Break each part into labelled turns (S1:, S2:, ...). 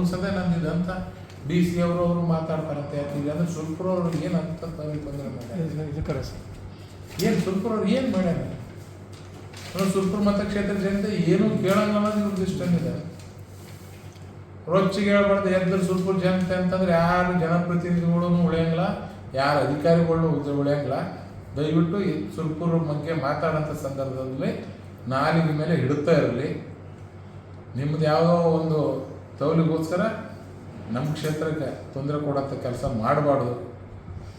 S1: ಉಳಿಸೋದೇ ನಂದಿದಂತ DC ಅವರು ಮಾತಾಡ್ತಾರಂತೆ. ಯಾಕೆ ಅಂದ್ರೆ ಸುರ್ಪುರವ್ರು ಏನು ಅಂತ ಬಂದ್ರೆ ಏನು ಸುರ್ಪುರವ್ರು ಏನು ಮಾಡ್ಯಾರ? ಸುರ್ಪುರ ಮತಕ್ಷೇತ್ರ ಜನತೆ ಏನು ಕೇಳಂಗ ಅನ್ನೋದು ಇವ್ರದ್ದು ಇಷ್ಟನಿದೆ. ರೊಚ್ಚಿಗೆ ಹೇಳ್ಬಾರ್ದು ಎದ್ರ ಸುರ್ಪುರ ಜನತೆ ಅಂತಂದ್ರೆ ಯಾರು ಜನಪ್ರತಿನಿಧಿಗಳು ಉಳಿಯಂಗಿಲ್ಲ, ಯಾರು ಅಧಿಕಾರಿಗಳು ಉಳಿಯಂಗಿಲ್ಲ. ದಯವಿಟ್ಟು ಈ ಸುರ್ಪುರ ಬಗ್ಗೆ ಮಾತಾಡೋಂಥ ಸಂದರ್ಭದಲ್ಲಿ ನಾಲಿಗೆ ಮೇಲೆ ಹಿಡುತ್ತಾ ಇರಲಿ. ನಿಮ್ದು ಯಾವುದೋ ಒಂದು ತೌಲಿಗೋಸ್ಕರ ನಮ್ಮ ಕ್ಷೇತ್ರಕ್ಕೆ ತೊಂದರೆ ಕೊಡೋಂಥ ಕೆಲಸ ಮಾಡಬಾರ್ದು.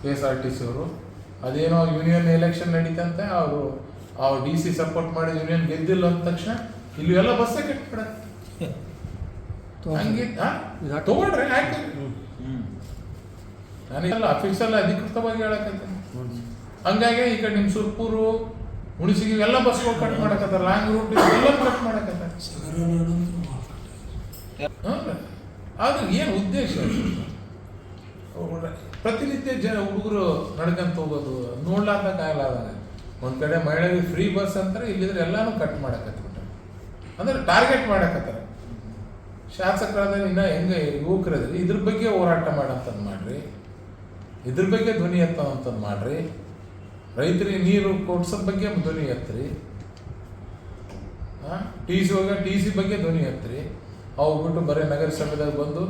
S1: KSRTC ಅವರು ಅದೇನೋ ಯೂನಿಯನ್ ಎಲೆಕ್ಷನ್ ನಡೀತಂತೆ, ಅವರು DC ಸಪೋರ್ಟ್ ಮಾಡಿ ಯೂನಿಯನ್ ಗೆದ್ದಿಲ್ಲ ಅಂದ ತಕ್ಷಣ ಇಲ್ಲಿ ಎಲ್ಲ ಬಸ್ಸೇ ಕೆಟ್ಬಿಡ ಹಂಗೆ ತಗೊಳ್ರಿ ಹಾಕಿ. ನಾನೆಲ್ಲ ಅಫಿಷಿಯಲ್ ಅಧಿಕೃತವಾಗಿ ಹೇಳಕತ್ತೀನಿ. ಹಂಗಾಗಿ ಈ ಕಡೆ ನಿಮ್ಮ ಸುರ್ಪುರು ಹುಣಸಿಗೆ ಎಲ್ಲ ಬಸ್ಗಳು ಕಟ್ ಮಾಡಕತ್ತಾರ, ಲಾಂಗ್ ರೂಟ್ ಎಲ್ಲ ಕಟ್ ಮಾಡಕತ್ತಾರ. ಆದ್ರೆ ಏನು ಉದ್ದೇಶ? ಪ್ರತಿನಿತ್ಯ ಹುಡುಗರು ನಡ್ಕಂತ ಹೋಗೋದು ನೋಡ್ಲಾರ್ದಾಗ ಆಗಲಾದಾಗ ಒಂದು ಕಡೆ ಮಹಿಳೆಗೆ ಫ್ರೀ ಬಸ್ ಅಂತಾರೆ, ಇಲ್ಲಿದ್ರೆ ಎಲ್ಲಾನು ಕಟ್ ಮಾಡಕತ್ಬಿಟ್ಟಾರೆ. ಅಂದ್ರೆ ಟಾರ್ಗೆಟ್ ಮಾಡಕತ್ತಾರ. ಶಾಸಕರಾದ ಇನ್ನ ಹೆಂಗೆ ಯುವಕರದ್ರಿ ಇದ್ರ ಬಗ್ಗೆ ಹೋರಾಟ ಮಾಡಂತಂದು ಮಾಡ್ರಿ, ಇದ್ರ ಬಗ್ಗೆ ಧ್ವನಿ ಎತ್ತಂತಂದು ಮಾಡ್ರಿ. ರೈತರಿಗೆ ನೀರು ಕೊಡ್ಸೋದ್ ಬಗ್ಗೆ ಧ್ವನಿ ಎತ್ತರಿ. TC ಬಗ್ಗೆ ಧ್ವನಿ ಎತ್ತರಿ. ಅವು ಬಿಟ್ಟು ಬರೀ ನಗರಸಭೆದಾಗ ಬಂದು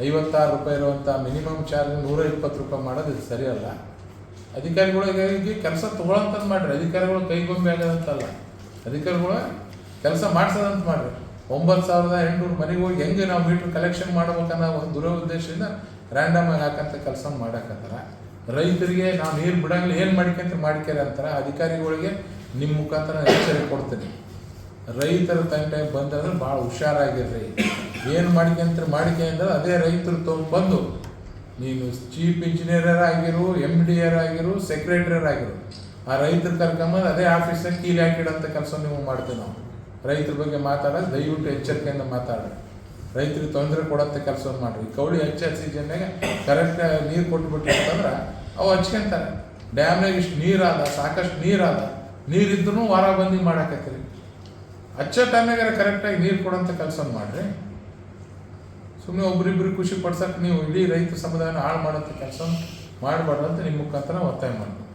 S1: 56 ರೂಪಾಯಿ ಇರುವಂಥ ಮಿನಿಮಮ್ ಚಾರ್ಜ್ 120 ರೂಪಾಯಿ ಮಾಡೋದು ಇದು ಸರಿಯಲ್ಲ. ಅಧಿಕಾರಿಗಳಿಗೆ ಕೆಲಸ ತಗೊಳ್ಳಂತಂದು ಮಾಡ್ರಿ. ಅಧಿಕಾರಿಗಳು ಕೈಗೊಂಬೆ ಆಗೋದಂತಲ್ಲ, ಅಧಿಕಾರಿಗಳ ಕೆಲಸ ಮಾಡ್ಸೋದಂತ ಮಾಡ್ರಿ. 9,800 ಮನೆಗೆ ಹೋಗಿ ಹೆಂಗೆ ನಾವು ಮೀಟ್ರ್ ಕಲೆಕ್ಷನ್ ಮಾಡ್ಬೇಕನ್ನೋ ಒಂದು ದುರುದ್ದೇಶದಿಂದ ರ್ಯಾಂಡಮ್ ಆಗಿ ಹಾಕಂತ ಕೆಲಸ ಮಾಡಕತ್ತಾರ. ರೈತರಿಗೆ ನಾವು ನೀರು ಬಿಡಂಗಿಲ್ಲ, ಏನು ಮಾಡ್ಕ್ಯಾರ ಅಂತಾರೆ. ಅಧಿಕಾರಿಗಳಿಗೆ ನಿಮ್ಮ ಮುಖಾಂತರ ಎಚ್ಚರಿಕೆ ಕೊಡ್ತೀನಿ. ರೈತರ ತಂಟೆ ಬಂದ್ರೆ ಭಾಳ ಹುಷಾರಾಗಿರ್ರಿ. ಏನು ಮಾಡಿಕೆ ಅಂದ್ರೆ ಅದೇ ರೈತರು ತೊಗೊಂಡ್ಬಂದು ನೀನು ಚೀಫ್ ಇಂಜಿನಿಯರ್ ಆಗಿರು, MD ಆಗಿರು, ಸೆಕ್ರೆಟರಿ ಆಗಿರು, ಆ ರೈತರು ಕರ್ಕೊಂಬಂದು ಅದೇ ಆಫೀಸ್ನಾಗ ಕೀಲಿ ಹಾಕಿಡೋಂಥ ಕೆಲಸ ನೀವು ಮಾಡ್ತೀವಿ. ನಾವು ರೈತರ ಬಗ್ಗೆ ಮಾತಾಡೋದು ದಯವಿಟ್ಟು ಎಚ್ಚರಿಕೆಯಿಂದ ಮಾತಾಡ್ರಿ. ರೈತರಿಗೆ ತೊಂದರೆ ಕೊಡೋಂಥ ಕೆಲಸ ಮಾಡ್ರಿ. ಕೌಳಿ ಸೀಸನ್ನಾಗ ಕರೆಕ್ಟ್ ನೀರು ಕೊಟ್ಬಿಟ್ರಿ ಅಂತಂದ್ರೆ ಅವು ಹಚ್ಕೊಂತಾರೆ. ಡ್ಯಾಮ್ನಾಗ ಇಷ್ಟು ನೀರಾದ, ಸಾಕಷ್ಟು ನೀರಾದ, ನೀರಿದ್ರೂ ವಾರ ಬಂದು ಮಾಡಾಕತ್ತೀರಿ. ಹಚ್ಚೋ ಟೈಮ್ನಾಗಾರ ಕರೆಕ್ಟಾಗಿ ನೀರು ಕೊಡೋಂಥ ಕೆಲಸ ಮಾಡ್ರಿ. ಸುಮ್ಮನೆ ಒಬ್ರಿಬ್ರು ಖುಷಿ ಪಡ್ಸಕ್ಕೆ ನೀವು ಇಡೀ ರೈತ ಸಮುದಾಯನ ಹಾಳು ಮಾಡೋಂಥ ಕೆಲಸ ಮಾಡಬಾರ್ದು ಅಂತ ನಿಮ್ಮ ಮುಖಾಂತರ ಒತ್ತಾಯ ಮಾಡ್ತೀವಿ.